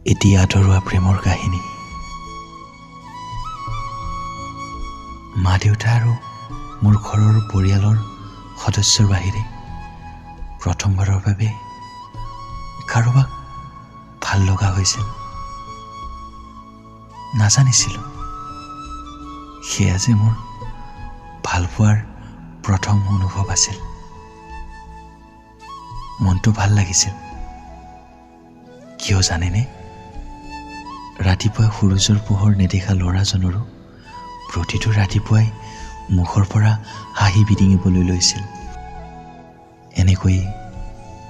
এটি আধৰুৱা প্ৰেমৰ কাহিনী। মা দেউতা আৰু মোৰ ঘৰৰ পৰিয়ালৰ সদস্যৰ বাহিৰে প্ৰথমবাৰৰ বাবে কাৰোবাক ভাল লগা হৈছিল। নাজানিছিলোঁ সেয়া যে মোৰ ভাল পোৱাৰ প্ৰথম অনুভৱ আছিল। মনটো ভাল লাগিছিল। কিয় জানেনে? ৰাতিপুৱা সূৰুজৰ পোহৰ নেদেখা ল'ৰাজনৰো প্ৰতিটো ৰাতিপুৱাই মুখৰ পৰা হাঁহি বিৰিঙিবলৈ লৈছিল। এনেকৈ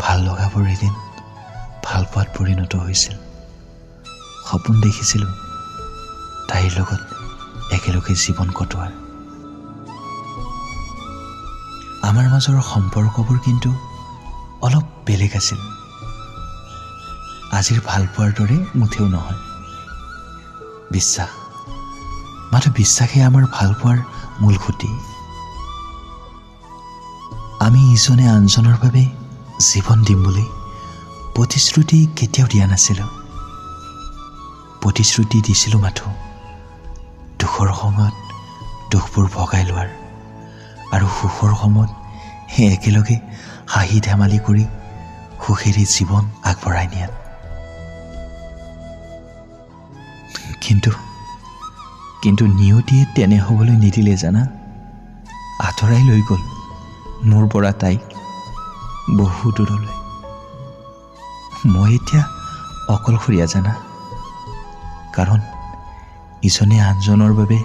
ভাল লগাবোৰ এদিন ভাল পোৱাত পৰিণত হৈছিল। সপোন দেখিছিলোঁ তাইৰ লগত একেলগে জীৱন কটোৱাৰ। আমাৰ মাজৰ সম্পৰ্কবোৰ কিন্তু অলপ বেলেগ আছিল। আজিৰ ভাল পোৱাৰ দৰে মুঠেও নহয়। বিশ্বাস, মাথো বিশ্বাসে আমাৰ ভাল পোৱাৰ মূল খুঁটি। আমি ইজনে আনজনৰ বাবে জীৱন দিম বুলি প্ৰতিশ্ৰুতি কেতিয়াও দিয়া নাছিলোঁ। প্ৰতিশ্ৰুতি দিছিলোঁ মাথো দুখৰ সময়ত দুখবোৰ ভগাই লোৱাৰ আৰু সুখৰ সময়ত সেই একেলগে হাঁহি ধেমালি কৰি সুখেৰে জীৱন আগবঢ়াই নিয়াত। কিন্তু নিয়তিয়ে তেনে হ'বলৈ নিদিলে জানা। আঁতৰাই লৈ গ'ল মোৰ পৰা তাইক বহু দূৰলৈ। মই এতিয়া অকলশৰীয়া জানা, কাৰণ ইজনে আনজনৰ বাবে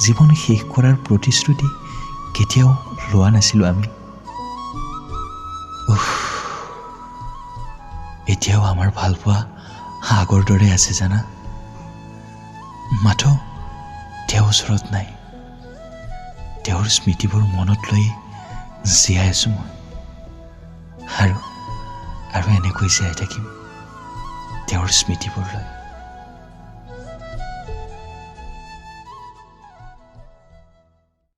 জীৱন শেষ কৰাৰ প্ৰতিশ্ৰুতি কেতিয়াও লোৱা নাছিলোঁ আমি। এতিয়াও আমাৰ ভাল পোৱা আগৰ দৰে আছে জানা। মাথো তেওঁৰ ওচৰত নাই। তেওঁৰ স্মৃতিবোৰ মনত লৈ জীয়াই আছোঁ মই। আৰু এনেকৈ জীয়াই থাকিম তেওঁৰ স্মৃতিবোৰ লৈ।